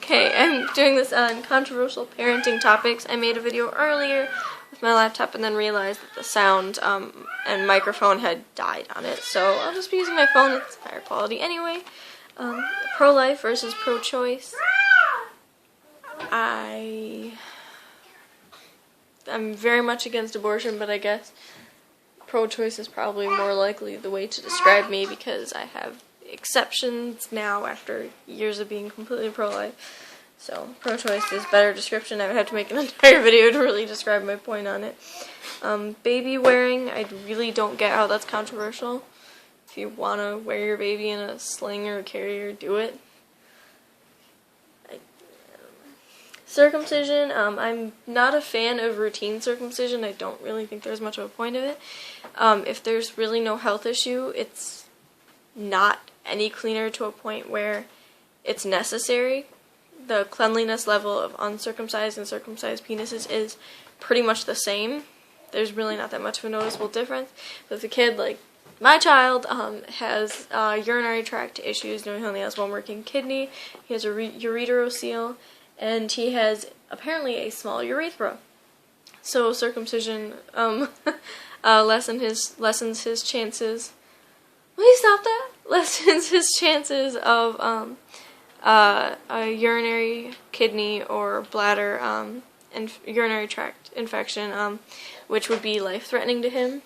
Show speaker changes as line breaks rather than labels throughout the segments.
Okay, I'm doing this on controversial parenting topics. I made a video earlier with my laptop and then realized that the sound and microphone had died on it, so I'll just be using my phone. It's higher quality anyway. Pro-life versus pro-choice. I'm very much against abortion, but I guess pro-choice is probably more likely the way to describe me because I have exceptions now after years of being completely pro-life. So pro-choice is better description. I would have to make an entire video to really describe my point on it. Baby wearing, I really don't get how that's controversial. If you want to wear your baby in a sling or a carrier, do it. Circumcision, I'm not a fan of routine circumcision. I don't really think there's much of a point of it. If there's really no health issue, it's not any cleaner to a point where it's necessary. The cleanliness level of uncircumcised and circumcised penises is pretty much the same. There's really not that much of a noticeable difference. But if a kid, like my child, has urinary tract issues, he only has one working kidney, he has a ureterocele, and he has apparently a small urethra. So circumcision lessens his chances. Will you stop that? Lessens his chances of a urinary kidney or bladder and urinary tract infection, which would be life-threatening to him.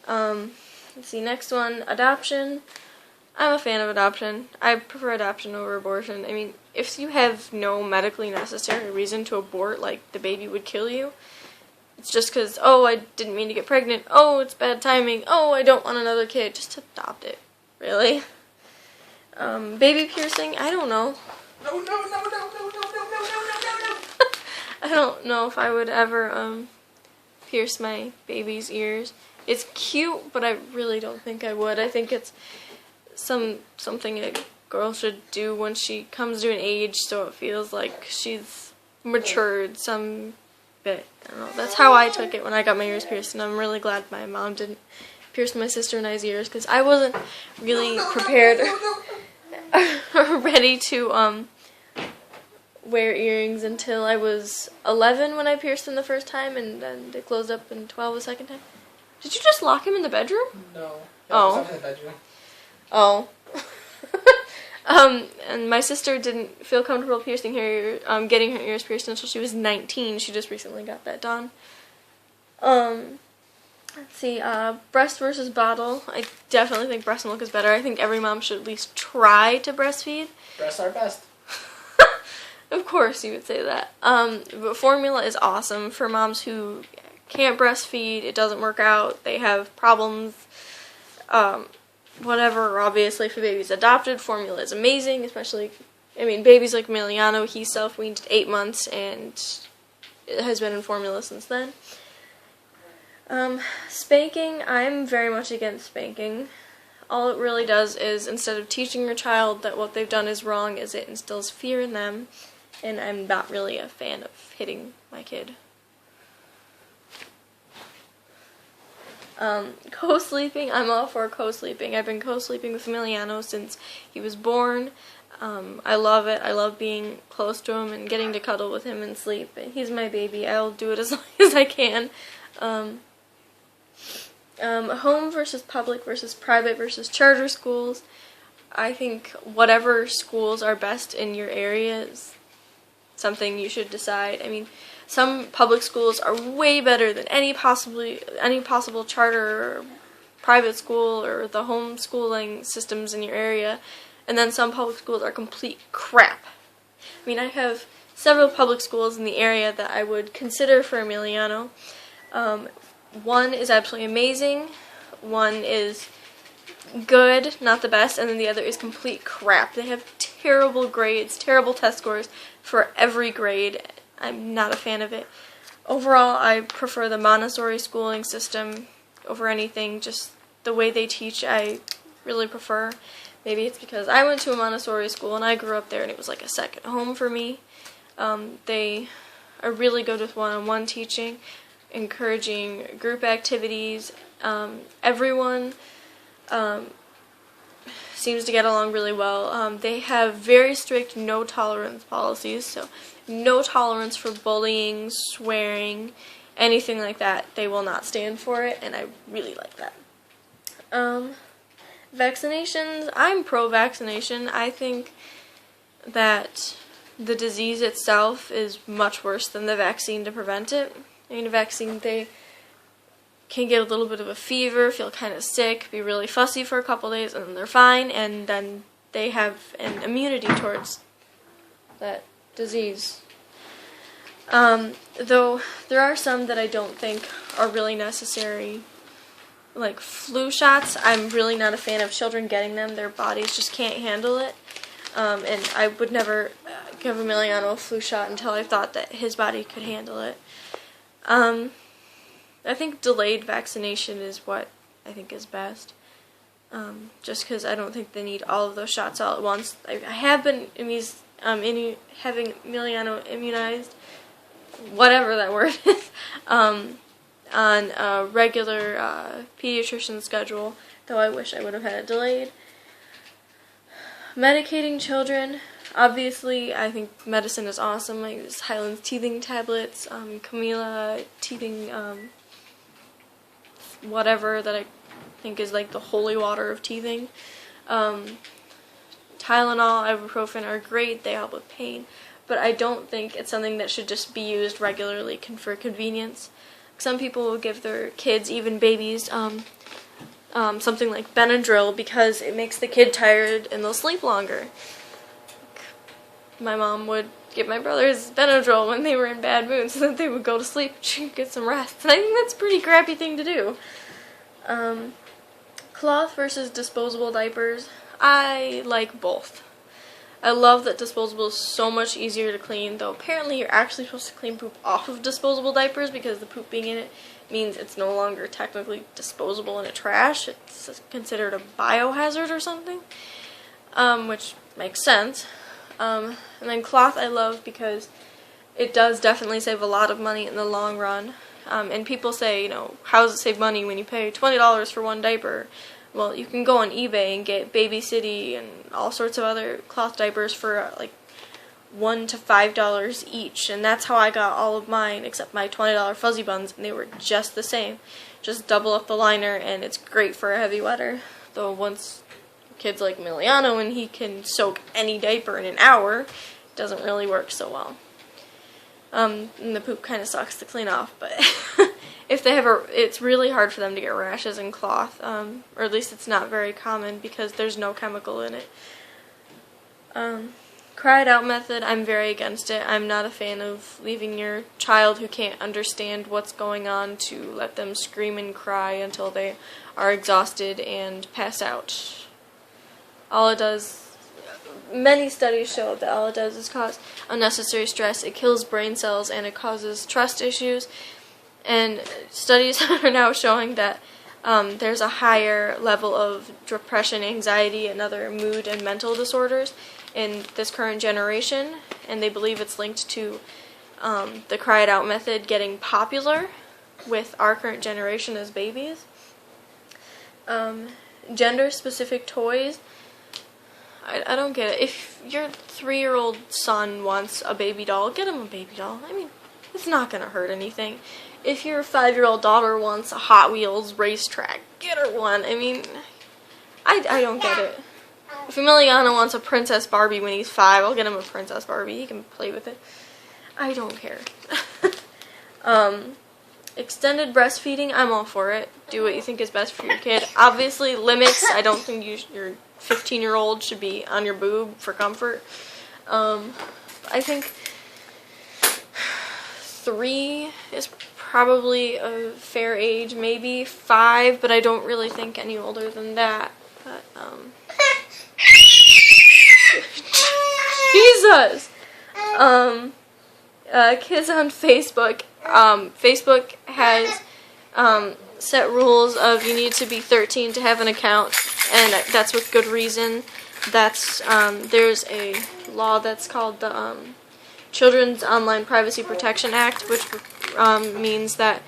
Let's see, next one, adoption. I'm a fan of adoption. I prefer adoption over abortion. I mean, if you have no medically necessary reason to abort, like the baby would kill you, it's just because, oh, I didn't mean to get pregnant, oh, it's bad timing, oh, I don't want another kid, just adopt it. Really? Baby piercing, I don't know. No. I don't know if I would ever, pierce my baby's ears. It's cute, but I really don't think I would. I think it's something a girl should do when she comes to an age so it feels like she's matured some bit. I don't know. That's how I took it when I got my ears pierced, and I'm really glad my mom didn't pierce my sister and I's ears because I wasn't really prepared or ready to wear earrings until I was 11 when I pierced them the first time, and then they closed up in 12 the second time. Did you just lock him in the bedroom?
No.
Oh.
In the bedroom.
Oh. And my sister didn't feel comfortable piercing her ear, getting her ears pierced until she was 19. She just recently got that done. Let's see, breast versus bottle. I definitely think breast milk is better. I think every mom should at least try to breastfeed.
Breasts are best.
Of course you would say that. But formula is awesome for moms who can't breastfeed, it doesn't work out, they have problems, whatever. Obviously, if a baby's adopted, formula is amazing, especially, I mean, babies like Emiliano, he's self-weaned at 8 months and has been in formula since then. Spanking, I'm very much against spanking. All it really does is, instead of teaching your child that what they've done is wrong, is it instills fear in them, and I'm not really a fan of hitting my kid. Co-sleeping, I'm all for co-sleeping. I've been co-sleeping with Emiliano since he was born. I love it. I love being close to him and getting to cuddle with him and sleep. He's my baby. I'll do it as long as I can. Home versus public versus private versus charter schools. I think whatever schools are best in your area is something you should decide. I mean, some public schools are way better than any possible charter or private school or the homeschooling systems in your area, and then some public schools are complete crap. I mean, I have several public schools in the area that I would consider for Emiliano. One is absolutely amazing, one is good, not the best, and then the other is complete crap. They have terrible grades, terrible test scores for every grade. I'm not a fan of it. Overall, I prefer the Montessori schooling system over anything. Just the way they teach, I really prefer. Maybe it's because I went to a Montessori school and I grew up there and it was like a second home for me. They are really good with one-on-one teaching, encouraging group activities. Everyone seems to get along really well. They have very strict no tolerance policies, so no tolerance for bullying, swearing, anything like that. They will not stand for it, and I really like that. Vaccinations, I'm pro-vaccination. I think that the disease itself is much worse than the vaccine to prevent it. I mean, a vaccine, they can get a little bit of a fever, feel kind of sick, be really fussy for a couple days, and then they're fine, and then they have an immunity towards that disease. Though there are some that I don't think are really necessary, like flu shots. I'm really not a fan of children getting them. Their bodies just can't handle it. And I would never give Emiliano a flu shot until I thought that his body could handle it. I think delayed vaccination is what I think is best. Just because I don't think they need all of those shots all at once. I have been having Emiliano immunized, whatever that word is, on a regular pediatrician schedule, though I wish I would have had it delayed. Medicating children, obviously, I think medicine is awesome. I use Hyland's teething tablets, Camila teething, whatever that I think is like the holy water of teething. Tylenol, ibuprofen are great. They help with pain. But I don't think it's something that should just be used regularly for convenience. Some people will give their kids, even babies, something like Benadryl because it makes the kid tired and they'll sleep longer. My mom would give my brothers Benadryl when they were in bad moods so that they would go to sleep and get some rest. And I think that's a pretty crappy thing to do. Cloth versus disposable diapers. I like both. I love that disposable is so much easier to clean, though apparently you're actually supposed to clean poop off of disposable diapers because the poop being in it means it's no longer technically disposable in a trash. It's considered a biohazard or something, which makes sense. And then cloth I love because it does definitely save a lot of money in the long run. And people say, how does it save money when you pay $20 for one diaper? Well, you can go on eBay and get Baby City and all sorts of other cloth diapers for like $1 to $5 each, and that's how I got all of mine, except my $20 Fuzzy Buns, and they were just the same. Just double up the liner, and it's great for a heavy wetter. Though once kids like Emiliano and he can soak any diaper in an hour, it doesn't really work so well. And the poop kind of sucks to clean off, but if they have it's really hard for them to get rashes in cloth, or at least it's not very common because there's no chemical in it. Cry it out method, I'm very against it. I'm not a fan of leaving your child who can't understand what's going on to let them scream and cry until they are exhausted and pass out. All it does, many studies show that all it does is cause unnecessary stress. It kills brain cells and it causes trust issues. And studies are now showing that there's a higher level of depression, anxiety, and other mood and mental disorders in this current generation. And they believe it's linked to the cry it out method getting popular with our current generation as babies. Gender-specific toys. I don't get it. If your 3-year-old son wants a baby doll, get him a baby doll. I mean, it's not going to hurt anything. If your 5-year-old daughter wants a Hot Wheels racetrack, get her one. I mean, I don't get it. If Emiliano wants a Princess Barbie when he's 5, I'll get him a Princess Barbie. He can play with it. I don't care. Extended breastfeeding, I'm all for it. Do what you think is best for your kid. Obviously, limits. I don't think your 15-year-old should be on your boob for comfort. I think 3 is probably a fair age, maybe 5, but I don't really think any older than that. But, Jesus! Kids on Facebook. Facebook has set rules of you need to be 13 to have an account, and that's with good reason. That's there's a law that's called the Children's Online Privacy Protection Act, which means that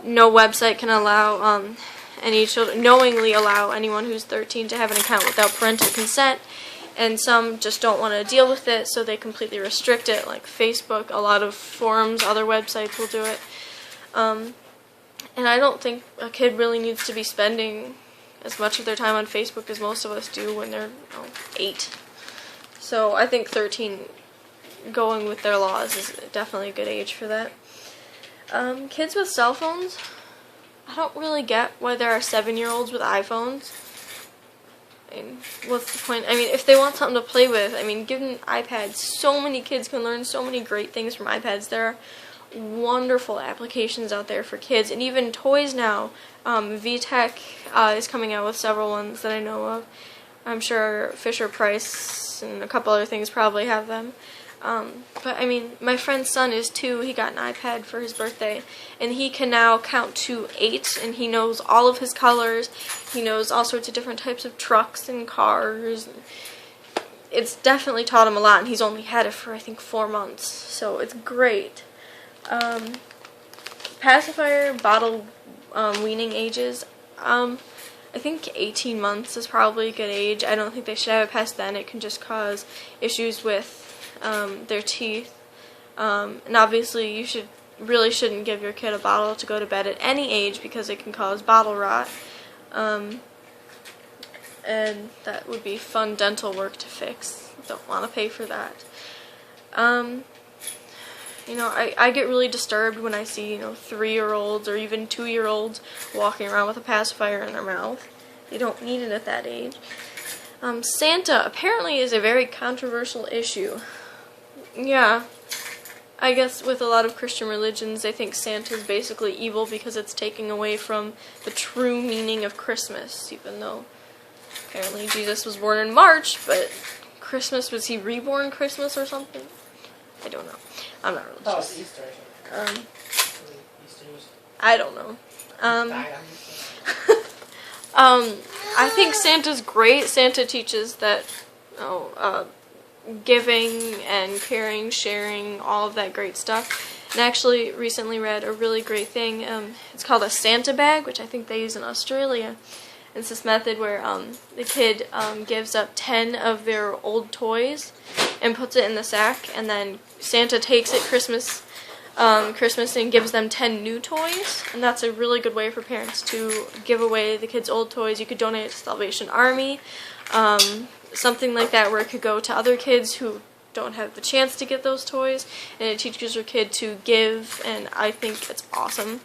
no website can allow any children, knowingly allow anyone who's 13 to have an account without parental consent. And some just don't want to deal with it, so they completely restrict it, like Facebook. A lot of forums, other websites will do it. And I don't think a kid really needs to be spending as much of their time on Facebook as most of us do when they're 8. So I think 13, going with their laws, is definitely a good age for that. Kids with cell phones, I don't really get why there are 7-year-olds with iPhones. I mean, what's the point? I mean, if they want something to play with, I mean, give them iPads. So many kids can learn so many great things from iPads. There are wonderful applications out there for kids, and even toys now. VTech is coming out with several ones that I know of. I'm sure Fisher-Price and a couple other things probably have them. But I mean, my friend's son is 2, he got an iPad for his birthday, and he can now count to 8, and he knows all of his colors, he knows all sorts of different types of trucks and cars. It's definitely taught him a lot, and he's only had it for, I think, 4 months, so it's great. Pacifier, bottle weaning ages, I think 18 months is probably a good age. I don't think they should have it past then. It can just cause issues with their teeth, and obviously you really shouldn't give your kid a bottle to go to bed at any age because it can cause bottle rot, and that would be fun dental work to fix. Don't want to pay for that. You know, I get really disturbed when I see 3-year-olds or even 2-year-olds walking around with a pacifier in their mouth. They don't need it at that age. Santa apparently is a very controversial issue. Yeah, I guess with a lot of Christian religions, they think Santa's basically evil because it's taking away from the true meaning of Christmas, even though apparently Jesus was born in March, but Christmas, was he reborn Christmas or something? I don't know. I'm not religious.
Oh, it's Easter.
I don't know. I think Santa's great. Santa teaches that giving and caring, sharing, all of that great stuff. And I actually recently read a really great thing. It's called a Santa bag, which I think they use in Australia. It's this method where the kid gives up 10 of their old toys and puts it in the sack, and then Santa takes it Christmas and gives them 10 new toys. And that's a really good way for parents to give away the kids' old toys. You could donate it to Salvation Army, something like that, where it could go to other kids who don't have the chance to get those toys, and it teaches your kid to give, and I think it's awesome.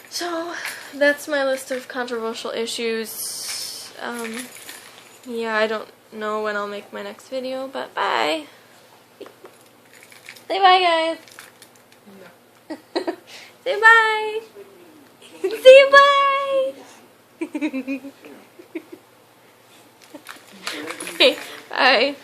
So that's my list of controversial issues. Yeah, I don't know when I'll make my next video, but bye. Say bye, guys. No. Say bye. Say bye. Okay, bye.